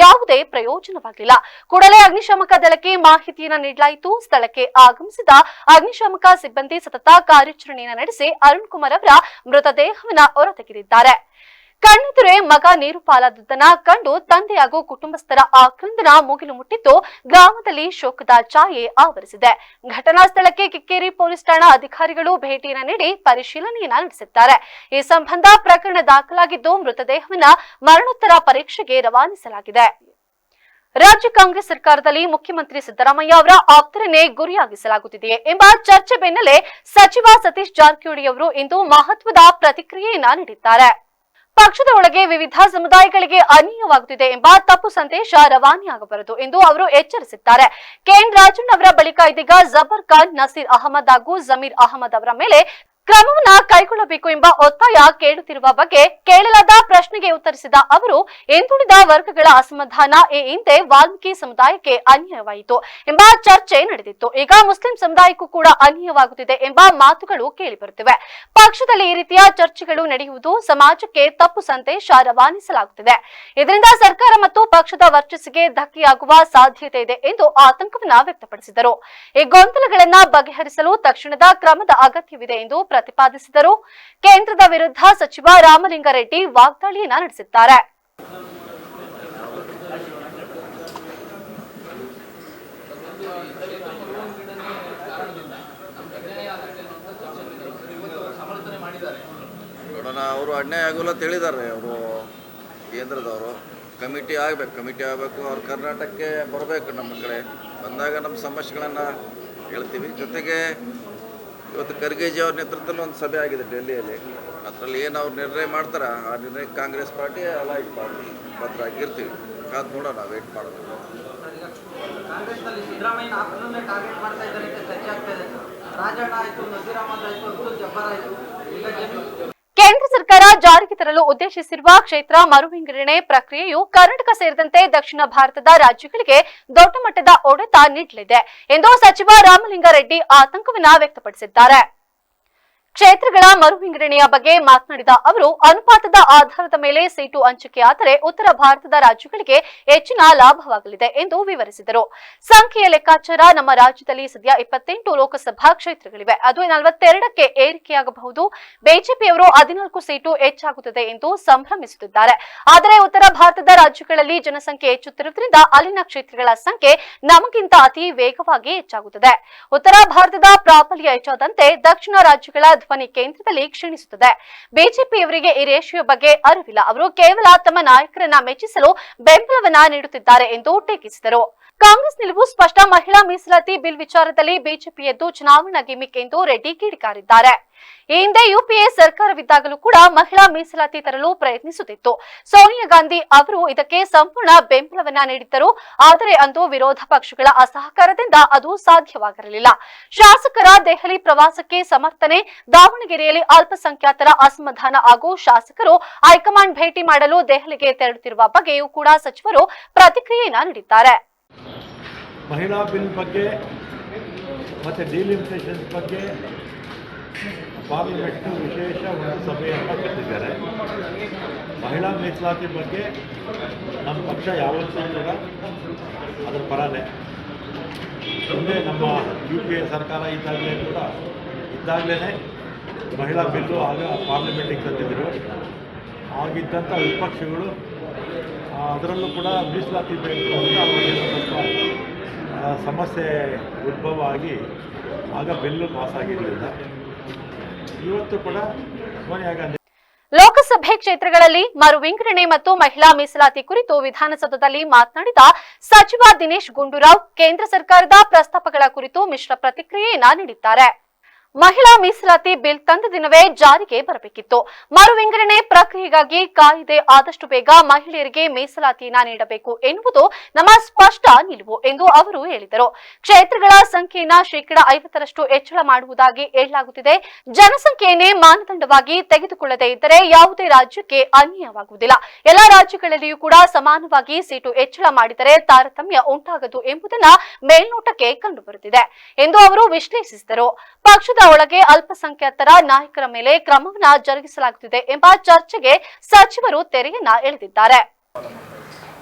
ಯಾವುದೇ ಪ್ರಯೋಜನವಾಗಿಲ್ಲ. ಕೂಡಲೇ ಅಗ್ನಿಶಾಮಕ ದಳಕ್ಕೆ ಮಾಹಿತಿಯನ್ನ ನೀಡಲಾಯಿತು. ಸ್ಥಳಕ್ಕೆ ಆಗಮಿಸಿದ ಅಗ್ನಿಶಾಮಕ ಸಿಬ್ಬಂದಿ ಸತತ ಕಾರ್ಯಾಚರಣೆಯನ್ನು ನಡೆಸಿ ಅರುಣ್ ಕುಮಾರ್ ಅವರ ಮೃತದೇಹವನ್ನ ಹೊರತೆಗೆದಿದ್ದಾರೆ. ಕಣ್ಣೆದುರೇ ಮಗ ನೀರು ಪಾಲಾದದ್ದನ್ನ ಕಂಡು ತಂದೆ ಹಾಗೂ ಕುಟುಂಬಸ್ಥರ ಆಕ್ರಂದನ ಮುಗಿಲು ಮುಟ್ಟಿದ್ದು ಗ್ರಾಮದಲ್ಲಿ ಶೋಕದ ಛಾಯೆ ಆವರಿಸಿದೆ. ಘಟನಾ ಸ್ಥಳಕ್ಕೆ ಕಿಕ್ಕೇರಿ ಪೊಲೀಸ್ ಠಾಣಾ ಅಧಿಕಾರಿಗಳು ಭೇಟಿಯನ್ನ ನೀಡಿ ಪರಿಶೀಲನೆಯನ್ನ ನಡೆಸಿದ್ದಾರೆ. ಈ ಸಂಬಂಧ ಪ್ರಕರಣ ದಾಖಲಾಗಿದ್ದು ಮೃತದೇಹವನ್ನ ಮರಣೋತ್ತರ ಪರೀಕ್ಷೆಗೆ ರವಾನಿಸಲಾಗಿದೆ. ರಾಜ್ಯ ಕಾಂಗ್ರೆಸ್ ಸರ್ಕಾರದಲ್ಲಿ ಮುಖ್ಯಮಂತ್ರಿ ಸಿದ್ದರಾಮಯ್ಯ ಅವರ ಆಪ್ತರನ್ನೇ ಗುರಿಯಾಗಿಸಲಾಗುತ್ತಿದೆಯೇ ಎಂಬ ಚರ್ಚೆ ಬೆನ್ನಲ್ಲೇ ಸಚಿವ ಸತೀಶ್ ಜಾರಕಿಹೊಳಿ ಅವರು ಇಂದು ಮಹತ್ವದ ಪ್ರತಿಕ್ರಿಯೆಯನ್ನ ನೀಡಿದ್ದಾರೆ. ಪಕ್ಷದ ಒಳಗೆ ವಿವಿಧ ಸಮುದಾಯಗಳಿಗೆ ಅನ್ಯಾಯವಾಗುತ್ತಿದೆ ಎಂಬ ತಪ್ಪು ಸಂದೇಶ ರವಾನೆಯಾಗಬಾರದು ಎಂದು ಅವರು ಎಚ್ಚರಿಸಿದ್ದಾರೆ. ಕೆಎನ್ ರಾಜಣ್ಣ ಅವರ ಬಳಿಕ ಇದೀಗ ಜಬರ್ ಖಾನ್, ನಸೀರ್ ಅಹಮದ್ ಹಾಗೂ ಜಮೀರ್ ಅಹಮದ್ ಅವರ ಮೇಲೆ ಕ್ರಮವನ್ನ ಕೈಗೊಳ್ಳಬೇಕು ಎಂಬ ಒತ್ತಾಯ ಕೇಳುತ್ತಿರುವ ಬಗ್ಗೆ ಕೇಳಲಾದ ಪ್ರಶ್ನೆಗೆ ಉತ್ತರಿಸಿದ ಅವರು, ಹಿಂದುಳಿದ ವರ್ಗಗಳ ಅಸಮಾಧಾನ ಈ ಹಿಂದೆ ವಾಲ್ಮೀಕಿ ಸಮುದಾಯಕ್ಕೆ ಅನ್ಯಾಯವಾಯಿತು ಎಂಬ ಚರ್ಚೆ ನಡೆದಿತ್ತು. ಈಗ ಮುಸ್ಲಿಂ ಸಮುದಾಯಕ್ಕೂ ಕೂಡ ಅನ್ಯಾಯವಾಗುತ್ತಿದೆ ಎಂಬ ಮಾತುಗಳು ಕೇಳಿಬರುತ್ತಿವೆ. ಪಕ್ಷದಲ್ಲಿ ಈ ರೀತಿಯ ಚರ್ಚೆಗಳು ನಡೆಯುವುದು ಸಮಾಜಕ್ಕೆ ತಪ್ಪು ಸಂದೇಶ ರವಾನಿಸಲಾಗುತ್ತಿದೆ. ಇದರಿಂದ ಸರ್ಕಾರ ಮತ್ತು ಪಕ್ಷದ ವರ್ಚಸ್ಸಿಗೆ ಧಕ್ಕೆಯಾಗುವ ಸಾಧ್ಯತೆ ಇದೆ ಎಂದು ಆತಂಕವನ್ನ ವ್ಯಕ್ತಪಡಿಸಿದರು. ಈ ಗೊಂದಲಗಳನ್ನ ಬಗೆಹರಿಸಲು ತಕ್ಷಣದ ಕ್ರಮದ ಅಗತ್ಯವಿದೆ ಎಂದು ಪ್ರತಿಪಾದಿಸಿದರು. ಕೇಂದ್ರದ ವಿರುದ್ಧ ಸಚಿವ ರಾಮಲಿಂಗಾರೆಡ್ಡಿ ವಾಗ್ದಾಳಿಯನ್ನ ನಡೆಸಿದ್ದಾರೆ. ನೋಡೋಣ, ಅವರು ಅನ್ಯಾಯ ಆಗೋಲ್ಲ ಅಂತ ಹೇಳಿದ್ದಾರೆ. ಅವರು ಕೇಂದ್ರದವರು ಕಮಿಟಿ ಆಗಬೇಕು, ಅವ್ರು ಕರ್ನಾಟಕಕ್ಕೆ ಬರಬೇಕು, ನಮ್ಮ ಕಡೆ ಬಂದಾಗ ನಮ್ಮ ಸಮಸ್ಯೆಗಳನ್ನು ಹೇಳ್ತೀವಿ. ಜೊತೆಗೆ ಇವತ್ತು ಖರ್ಗೆಜಿ ಅವ್ರ ನೇತೃತ್ವದಲ್ಲಿ ಒಂದು ಸಭೆ ಆಗಿದೆ ಡೆಲ್ಲಿಯಲ್ಲಿ. ಅದರಲ್ಲಿ ಏನು ಅವ್ರು ನಿರ್ಣಯ ಮಾಡ್ತಾರೆ ಆ ನಿರ್ಣಯಕ್ಕೆ ಕಾಂಗ್ರೆಸ್ ಪಾರ್ಟಿ ಅಲೈಟ್ ಪಾರ್ಟಿ ಭದ್ರಾಗಿರ್ತೀವಿ. ಕಾದು ನೋಡೋಣ, ನಾವು ವೇಟ್ ಮಾಡಬೇಕು. ಕಾಂಗ್ರೆಸ್ನಲ್ಲಿ ಸಿದ್ದರಾಮಯ್ಯ ಆಪ್ತರನ್ನೇ ಟಾರ್ಗೆಟ್ ಮಾಡ್ತಾ ಇದ್ದಾರೆ ಅಂತ ಚರ್ಚೆ ಆಗ್ತಾ ಇದೆ. ರಾಜಣ್ಣ ಆಯಿತು, ನಜೀರ್ ಅಹಮದ್ ಆಯಿತು, ಅಬ್ದುಲ್ ಜಬ್ಬಾರ್ ಆಯಿತು. ಕೇಂದ್ರ ಸರ್ಕಾರ ಜಾರಿಗೆ ತರಲು ಉದ್ದೇಶಿಸಿರುವ ಕ್ಷೇತ್ರ ಮರುವಿಂಗಡಣೆ ಪ್ರಕ್ರಿಯೆಯು ಕರ್ನಾಟಕ ಸೇರಿದಂತೆ ದಕ್ಷಿಣ ಭಾರತದ ರಾಜ್ಯಗಳಿಗೆ ದೊಡ್ಡ ಮಟ್ಟದ ಹೊಡೆತ ನೀಡಲಿದೆ ಎಂದು ಸಚಿವ ರಾಮಲಿಂಗಾರೆಡ್ಡಿ ಆತಂಕವನ್ನ ವ್ಯಕ್ತಪಡಿಸಿದ್ದಾರೆ. ಕ್ಷೇತ್ರಗಳ ಮರುವಿಂಗಡಣೆಯ ಬಗ್ಗೆ ಮಾತನಾಡಿದ ಅವರು, ಅನುಪಾತದ ಆಧಾರದ ಮೇಲೆ ಸೀಟು ಹಂಚಿಕೆಯಾದರೆ ಉತ್ತರ ಭಾರತದ ರಾಜ್ಯಗಳಿಗೆ ಹೆಚ್ಚಿನ ಲಾಭವಾಗಲಿದೆ ಎಂದು ವಿವರಿಸಿದರು. ಸಂಖ್ಯೆಯ ಲೆಕ್ಕಾಚಾರ ನಮ್ಮ ರಾಜ್ಯದಲ್ಲಿ ಸದ್ಯ 28 ಲೋಕಸಭಾ ಕ್ಷೇತ್ರಗಳಿವೆ. ಅದು 42ಕ್ಕೆ ಏರಿಕೆಯಾಗಬಹುದು. ಬಿಜೆಪಿಯವರು 14 ಸೀಟು ಹೆಚ್ಚಾಗುತ್ತದೆ ಎಂದು ಸಂಭ್ರಮಿಸುತ್ತಿದ್ದಾರೆ. ಆದರೆ ಉತ್ತರ ಭಾರತದ ರಾಜ್ಯಗಳಲ್ಲಿ ಜನಸಂಖ್ಯೆ ಹೆಚ್ಚುತ್ತಿರುವುದರಿಂದ ಅಲ್ಲಿನ ಕ್ಷೇತ್ರಗಳ ಸಂಖ್ಯೆ ನಮಗಿಂತ ಅತಿ ವೇಗವಾಗಿ ಹೆಚ್ಚಾಗುತ್ತದೆ. ಉತ್ತರ ಭಾರತದ ಪ್ರಾಬಲ್ಯ ಹೆಚ್ಚಾದಂತೆ ದಕ್ಷಿಣ ರಾಜ್ಯಗಳ ಧ್ವನಿ ಕೇಂದ್ರದಲ್ಲಿ ಕ್ಷೀಣಿಸುತ್ತದೆ. ಬಿಜೆಪಿಯವರಿಗೆ ಈ ರೇಷಿಯೋ ಬಗ್ಗೆ ಅರಿವಿಲ್ಲ. ಅವರು ಕೇವಲ ತಮ್ಮ ನಾಯಕರನ್ನ ಮೆಚ್ಚಿಸಲು ಬೆಂಬಲವನ್ನ ನೀಡುತ್ತಿದ್ದಾರೆ ಎಂದು ಟೀಕಿಸಿದರು. ಕಾಂಗ್ರೆಸ್ ನಿಲುವು ಸ್ಪಷ್ಟ. ಮಹಿಳಾ ಮೀಸಲಾತಿ ಬಿಲ್ ವಿಚಾರದಲ್ಲಿ ಬಿಜೆಪಿಯದ್ದು ಚುನಾವಣಾ ಗಿಮಿಕ್ ಎಂದು ರೆಡ್ಡಿ ಕಿಡಿಕಾರಿದ್ದಾರೆ. ಈ ಹಿಂದೆ ಯುಪಿಎ ಸರ್ಕಾರವಿದ್ದಾಗಲೂ ಕೂಡ ಮಹಿಳಾ ಮೀಸಲಾತಿ ತರಲು ಪ್ರಯತ್ನಿಸುತ್ತಿತ್ತು. ಸೋನಿಯಾ ಗಾಂಧಿ ಅವರು ಇದಕ್ಕೆ ಸಂಪೂರ್ಣ ಬೆಂಬಲವನ್ನ ನೀಡಿದ್ದರು. ಆದರೆ ಅಂದು ವಿರೋಧ ಪಕ್ಷಗಳ ಅಸಹಕಾರದಿಂದ ಅದು ಸಾಧ್ಯವಾಗಿರಲಿಲ್ಲ. ಶಾಸಕರ ದೆಹಲಿ ಪ್ರವಾಸಕ್ಕೆ ಸಮರ್ಥನೆ. ದಾವಣಗೆರೆಯಲ್ಲಿ ಅಲ್ಪಸಂಖ್ಯಾತರ ಅಸಮಾಧಾನ ಹಾಗೂ ಶಾಸಕರು ಹೈಕಮಾಂಡ್ ಭೇಟಿ ಮಾಡಲು ದೆಹಲಿಗೆ ತೆರಳುತ್ತಿರುವ ಬಗ್ಗೆಯೂ ಕೂಡ ಸಚಿವರು ಪ್ರತಿಕ್ರಿಯೆಯನ್ನ ನೀಡಿದ್ದಾರೆ. ಮಹಿಳಾ ಬಿಲ್ ಬಗ್ಗೆ ಮತ್ತು ಡಿಲಿಮಿಟೇಷನ್ಸ್ ಬಗ್ಗೆ ಪಾರ್ಲಿಮೆಂಟ್ ವಿಶೇಷ ಒಂದು ಸಭೆಯನ್ನು ಕರೆದಿದ್ದಾರೆ. ಮಹಿಳಾ ಮೀಸಲಾತಿ ಬಗ್ಗೆ ನಮ್ಮ ಪಕ್ಷ ಯಾವತ್ತೂ ಕೂಡ ಅದರ ಪರನೇ. ಮುಂದೆ ನಮ್ಮ UPA ಸರ್ಕಾರ ಇದ್ದಾಗಲೇ ಮಹಿಳಾ ಬಿಲ್ಲು ಆಗ ಪಾರ್ಲಿಮೆಂಟಿಗೆ ತಂದಿದ್ದರು. ಆಗಿದ್ದಂಥ ವಿಪಕ್ಷಗಳು ಅದರಲ್ಲೂ ಕೂಡ ಮೀಸಲಾತಿ ಬೇಕು ಅಂತ ಅವರಿಗೆ ಸ್ವಲ್ಪ ಸಮಸ್ಯೆ ಉದ್ಭವ ಆಗಿ ಆಗ ಬಿಲ್ಲು ಪಾಸ್ ಆಗಿರಲಿಲ್ಲ. ಇವತ್ತು ಕೂಡ ಸೋನಿಯಾ ಗಾಂಧಿ ಲೋಕಸಭೆ ಕ್ಷೇತ್ರಗಳಲ್ಲಿ ಮರುವಿಂಗಡಣೆ ಮತ್ತು ಮಹಿಳಾ ಮೀಸಲಾತಿ ಕುರಿತು ವಿಧಾನಸೌಧದಲ್ಲಿ ಮಾತನಾಡಿದ ಸಚಿವ ದಿನೇಶ್ ಗುಂಡೂರಾವ್, ಕೇಂದ್ರ ಸರ್ಕಾರದ ಪ್ರಸ್ತಾಪಗಳ ಕುರಿತು ಮಿಶ್ರ ಪ್ರತಿಕ್ರಿಯೆಯನ್ನ ನೀಡಿದ್ದಾರೆ. ಮಹಿಳಾ ಮೀಸಲಾತಿ ಬಿಲ್ ತಂದ ದಿನವೇ ಜಾರಿಗೆ ಬರಬೇಕಿತ್ತು. ಮರುವಿಂಗಡಣೆ ಪ್ರಕ್ರಿಯೆಗಾಗಿ ಕಾಯ್ದೆ ಆದಷ್ಟು ಬೇಗ ಮಹಿಳೆಯರಿಗೆ ಮೀಸಲಾತಿಯನ್ನ ನೀಡಬೇಕು ಎನ್ನುವುದು ನಮ್ಮ ಸ್ಪಷ್ಟ ನಿಲುವು ಎಂದು ಅವರು ಹೇಳಿದರು. ಕ್ಷೇತ್ರಗಳ ಸಂಖ್ಯೆಯನ್ನ ಶೇಕಡಾ 50ರಷ್ಟು ಹೆಚ್ಚಳ ಮಾಡುವುದಾಗಿ ಹೇಳಲಾಗುತ್ತಿದೆ. ಜನಸಂಖ್ಯೆಯನ್ನೇ ಮಾನದಂಡವಾಗಿ ತೆಗೆದುಕೊಳ್ಳದೇ ಇದ್ದರೆ ಯಾವುದೇ ರಾಜ್ಯಕ್ಕೆ ಅನ್ಯಾಯವಾಗುವುದಿಲ್ಲ. ಎಲ್ಲಾ ರಾಜ್ಯಗಳಲ್ಲಿಯೂ ಕೂಡ ಸಮಾನವಾಗಿ ಸೀಟು ಹೆಚ್ಚಳ ಮಾಡಿದರೆ ತಾರತಮ್ಯ ಉಂಟಾಗದು ಎಂಬುದನ್ನ ಮೇಲ್ನೋಟಕ್ಕೆ ಕಂಡುಬರುತ್ತಿದೆ ಎಂದು ಅವರು ವಿಶ್ಲೇಷಿಸಿದರು. ಪಕ್ಷದ ಒಳಗೆ ಅಲ್ಪಸಂಖ್ಯಾತರ ನಾಯಕರ ಮೇಲೆ ಕ್ರಮವನ್ನ ಜರುಗಿಸಲಾಗುತ್ತಿದೆ ಎಂಬ ಚರ್ಚೆಗೆ ಸಚಿವರು ತೆರೆಯನ್ನ ಎಳೆದಿದ್ದಾರೆ.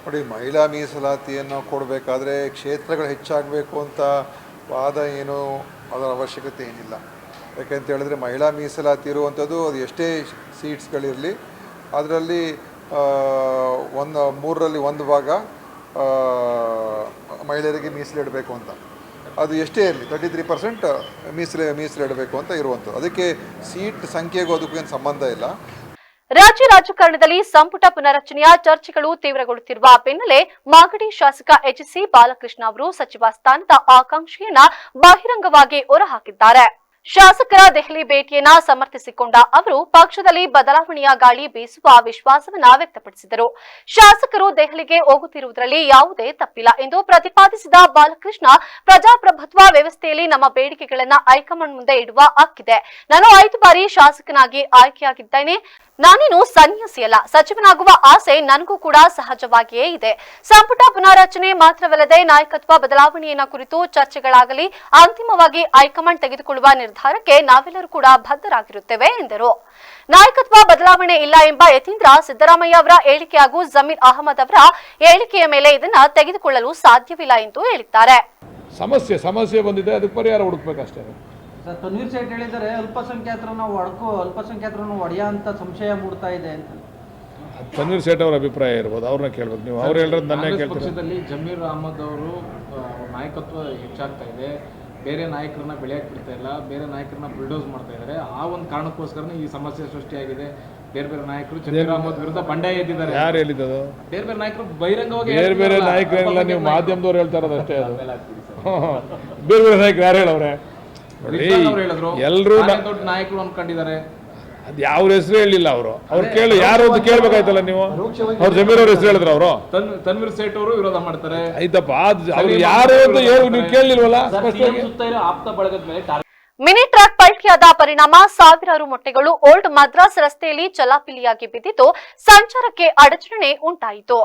ನೋಡಿ, ಮಹಿಳಾ ಮೀಸಲಾತಿಯನ್ನು ಕೊಡಬೇಕಾದ್ರೆ ಕ್ಷೇತ್ರಗಳು ಹೆಚ್ಚಾಗಬೇಕು ಅಂತ ವಾದ ಏನು ಅದರ ಅವಶ್ಯಕತೆ ಏನಿಲ್ಲ. ಯಾಕೆಂತ ಹೇಳಿದ್ರೆ ಮಹಿಳಾ ಮೀಸಲಾತಿ ಇರುವಂಥದ್ದು ಅದು ಎಷ್ಟೇ ಸೀಟ್ಸ್ಗಳಿರಲಿ ಅದರಲ್ಲಿ 3ರಲ್ಲಿ 1 ಭಾಗ ಮಹಿಳೆಯರಿಗೆ ಮೀಸಲಿಡಬೇಕು ಅಂತ. ಅದು ಎಷ್ಟೇ ಇರಲಿ 33% ಮೀಸಲಿಡಬೇಕು ಅಂತ ಇರುವಂಥದ್ದು. ಅದಕ್ಕೆ ಸೀಟ್ ಸಂಖ್ಯೆಗೂ ಅದಕ್ಕೂ ಏನು ಸಂಬಂಧ ಇಲ್ಲ. ರಾಜ್ಯ ರಾಜಕಾರಣದಲ್ಲಿ ಸಂಪುಟ ಪುನರಚನೆಯ ಚರ್ಚೆಗಳು ತೀವ್ರಗೊಳ್ಳುತ್ತಿರುವ ಬೆನ್ನಲ್ಲೇ ಮಾಗಡಿ ಶಾಸಕ HC ಬಾಲಕೃಷ್ಣ ಅವರು ಸಚಿವ ಸ್ಥಾನದ ಆಕಾಂಕ್ಷೆಯನ್ನ ಬಹಿರಂಗವಾಗಿ ಹೊರಹಾಕಿದ್ದಾರೆ. ಶಾಸಕರ ದೆಹಲಿ ಭೇಟಿಯನ್ನ ಸಮರ್ಥಿಸಿಕೊಂಡ ಅವರು ಪಕ್ಷದಲ್ಲಿ ಬದಲಾವಣೆಯ ಗಾಳಿ ಬೀಸುವ ವಿಶ್ವಾಸವನ್ನ ವ್ಯಕ್ತಪಡಿಸಿದರು. ಶಾಸಕರು ದೆಹಲಿಗೆ ಹೋಗುತ್ತಿರುವುದರಲ್ಲಿ ಯಾವುದೇ ತಪ್ಪಿಲ್ಲ ಎಂದು ಪ್ರತಿಪಾದಿಸಿದ ಬಾಲಕೃಷ್ಣ, ಪ್ರಜಾಪ್ರಭುತ್ವ ವ್ಯವಸ್ಥೆಯಲ್ಲಿ ನಮ್ಮ ಬೇಡಿಕೆಗಳನ್ನ ಹೈಕಮಾಂಡ್ ಮುಂದೆ ಇಡುವ ಹಕ್ಕಿದೆ. ನಾನು 5 ಬಾರಿ ಶಾಸಕನಾಗಿ ಆಯ್ಕೆಯಾಗಿದ್ದೇನೆ. ನಾನೇನು ಸನ್ಯಾಸಿಯಲ್ಲ. ಸಚಿವನಾಗುವ ಆಸೆ ನನಗೂ ಕೂಡ ಸಹಜವಾಗಿಯೇ ಇದೆ. ಸಂಪುಟ ಪುನಾರಚನೆ ಮಾತ್ರವಲ್ಲದೆ ನಾಯಕತ್ವ ಬದಲಾವಣೆಯನ್ನ ಕುರಿತು ಚರ್ಚೆಗಳಾಗಲಿ ಅಂತಿಮವಾಗಿ ಹೈಕಮಾಂಡ್ ತೆಗೆದುಕೊಳ್ಳುವ ನಿರ್ಧಾರಕ್ಕೆ ನಾವೆಲ್ಲರೂ ಕೂಡ ಬದ್ಧರಾಗಿರುತ್ತೇವೆ ಎಂದರು. ನಾಯಕತ್ವ ಬದಲಾವಣೆ ಇಲ್ಲ ಎಂಬ ಯತೀಂದ್ರ ಸಿದ್ದರಾಮಯ್ಯ ಅವರ ಹೇಳಿಕೆ ಹಾಗೂ ಜಮೀರ್ ಅಹಮದ್ ಅವರ ಹೇಳಿಕೆಯ ಮೇಲೆ ಇದನ್ನ ತೆಗೆದುಕೊಳ್ಳಲು ಸಾಧ್ಯವಿಲ್ಲ ಎಂದು ಹೇಳಿದ್ದಾರೆ. ಸಮಸ್ಯೆ ಬಂದಿದೆ, ಅದಕ್ಕೆ ಪರಿಹಾರ ಹುಡುಕ್ಬೇಕಷ್ಟೇ. ಸರ್, ತನ್ವೀರ್ ಸೇಠ್ ಹೇಳಿದರೆ ಅಲ್ಪಸಂಖ್ಯಾತರನ್ನು ಒಡೆಯ ಅಂತ ಸಂಶಯ ಮೂಡ್ತಾ ಇದೆ ಅಂತ. ತನ್ವೀರ್ ಸೇಠ್ ಅವರ ಅಭಿಪ್ರಾಯ ಇರ್ಬೋದು, ಅವ್ರನ್ನ ಕೇಳ್ಬೇಕು ನೀವು. ಅವ್ರು ಹೇಳಿರೋದು ನನ್ನೇ ಕೇಳ್ತಾರೆ. ಪಕ್ಷದಲ್ಲಿ ಜಮೀರ್ ಅಹಮದ್ ಅವರು ನಾಯಕತ್ವ ಹೆಚ್ಚಾಗ್ತಾ ಇದೆ, ಬೇರೆ ನಾಯಕರನ್ನ ಬೆಳೆಯಕ್ಕೆ ಬಿಡ್ತಾ ಇಲ್ಲ, ಬೇರೆ ನಾಯಕರನ್ನ ಬುಲ್ಡೋಸ್ ಮಾಡ್ತಾ ಇದ್ದಾರೆ. ಆ ಒಂದು ಕಾರಣಕ್ಕೋಸ್ಕರನೇ ಈ ಸಮಸ್ಯೆ ಸೃಷ್ಟಿಯಾಗಿದೆ. ಬೇರೆ ನಾಯಕರು ಜಮೀರ್ ಅಹಮದ್ ವಿರುದ್ಧ ಬಂಡಾಯ ಎದ್ದಿದ್ದಾರೆ. ಯಾರು ಹೇಳಿದ್ದು? ಬೇರೆ ನಾಯಕರು ಬಹಿರಂಗವಾಗಿ ಬೇರೆ ನಾಯಕರೆಲ್ಲ ನೀವು ಮಾಧ್ಯಮದವ್ರು ಹೇಳ್ತಾ ಇರೋದು ಅಷ್ಟೇ. ಅದು ಬೇರೆ ನಾಯಕರು ಯಾರು ಹೇಳವ್ರೆ? ಎಲ್ಲರೂ ದೊಡ್ಡ ನಾಯಕರು ಅನ್ಕೊಂಡಿದ್ದಾರೆ. ಅದು ಯಾವ ಹೆಸರು ಹೇಳಿಲ್ಲ ಅವರು. ಅವ್ರು ಕೇಳಿ ಯಾರು ಅಂತ ಕೇಳ್ಬೇಕಾಯ್ತಲ್ಲ ನೀವು. ಅವ್ರು ಜಮೀರ್ ಅವ್ರ ಹೆಸರು ಹೇಳಿದ್ರು. ಅವರು ತನ್ವೀರ್ ಸೇಠ್ ಅವರು ವಿರೋಧ ಮಾಡ್ತಾರೆ. ಆಯ್ತಪ್ಪ, ಅವ್ರು ಯಾರು ಅಂತ ನೀವು ಕೇಳಲಿಲ್ವಲ್ಲ. ಮಿನಿ ಟ್ರಕ್ ಪಲ್ಟಿಯಾದ ಪರಿಣಾಮ ಸಾವಿರಾರು ಮೊಟ್ಟೆಗಳು ಓಲ್ಡ್ ಮದ್ರಾಸ್ ರಸ್ತೆಯಲ್ಲಿ ಚಲಾಪಿಲಿಯಾಗಿ ಬಿದ್ದಿದ್ದು ಸಂಚಾರಕ್ಕೆ ಅಡಚಣೆ ಉಂಟಾಯಿತು.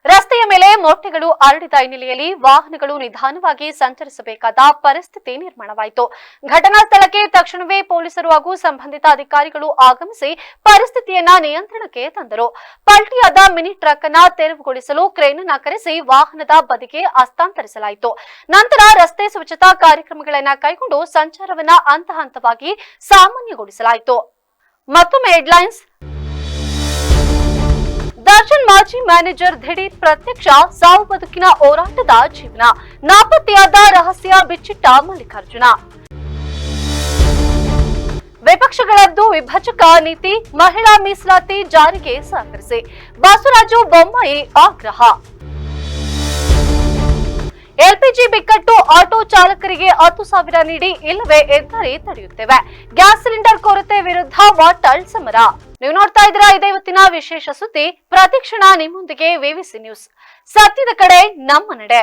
ರಸ್ತೆಯ ಮೇಲೆ ಮೊಟ್ಟೆಗಳು ಹರಡಿದ ಹಿನ್ನೆಲೆಯಲ್ಲಿ ವಾಹನಗಳು ನಿಧಾನವಾಗಿ ಸಂಚರಿಸಬೇಕಾದ ಪರಿಸ್ಥಿತಿ ನಿರ್ಮಾಣವಾಯಿತು. ಘಟನಾ ಸ್ಥಳಕ್ಕೆ ತಕ್ಷಣವೇ ಪೊಲೀಸರು ಹಾಗೂ ಸಂಬಂಧಿತ ಅಧಿಕಾರಿಗಳು ಆಗಮಿಸಿ ಪರಿಸ್ಥಿತಿಯನ್ನ ನಿಯಂತ್ರಣಕ್ಕೆ ತಂದರು. ಪಲ್ಟಿಯಾದ ಮಿನಿ ಟ್ರಕ್ ಅನ್ನ ತೆರವುಗೊಳಿಸಲು ಕ್ರೇನ್ ಅನ್ನ ಕರೆಸಿ ವಾಹನದ ಬದಿಗೆ ಹಸ್ತಾಂತರಿಸಲಾಯಿತು. ನಂತರ ರಸ್ತೆ ಸ್ವಚ್ಛತಾ ಕಾರ್ಯಕ್ರಮಗಳನ್ನ ಕೈಗೊಂಡು ಸಂಚಾರವನ್ನ ಹಂತ ಹಂತವಾಗಿ ಸಾಮಾನ್ಯಗೊಳಿಸಲಾಯಿತು. ಮತ್ತೊಮ್ಮೆ ಹೆಡ್ಲೈನ್ಸ್. ದರ್ಶನ್ ಮಾಜಿ ಮ್ಯಾನೇಜರ್ ದಿಢೀರ್ ಪ್ರತ್ಯಕ್ಷ, ಸಾವು ಬದುಕಿನ ಹೋರಾಟದ ಜೀವನ, ನಾಪತ್ತೆಯಾದ ರಹಸ್ಯ ಬಿಚ್ಚಿಟ್ಟ ಮಲ್ಲಿಕಾರ್ಜುನ. ವಿಪಕ್ಷಗಳದ್ದು ವಿಭಜಕ ನೀತಿ, ಮಹಿಳಾ ಮೀಸಲಾತಿ ಜಾರಿಗೆ ಸಹಕರಿಸಿ ಬಸವರಾಜು ಬೊಮ್ಮಾಯಿ ಆಗ್ರಹ. ಎಲ್ಪಿಜಿ ಬಿಕ್ಕಟ್ಟು, ಆಟೋ ಚಾಲಕರಿಗೆ 10,000 ನೀಡಿ ಇಲ್ಲವೇ ಹೆದ್ದಾರಿ ತಡೆಯುತ್ತೇವೆ. ಗ್ಯಾಸ್ ಸಿಲಿಂಡರ್ ಕೊರತೆ ವಿರುದ್ಧ ವಾಟಾಳ್ ಸಮರ. ನೀವು ನೋಡ್ತಾ ಇದ್ದೀರಾ, ಇದೇ ಇವತ್ತಿನ ವಿಶೇಷ ಸುದ್ದಿ. ಪ್ರತಿಕ್ಷಣ ನಿಮ್ಮೊಂದಿಗೆ ವಿವಿಸಿ ನ್ಯೂಸ್. ಸತ್ಯದ ಕಡೆ ನಮ್ಮ ನಡೆ.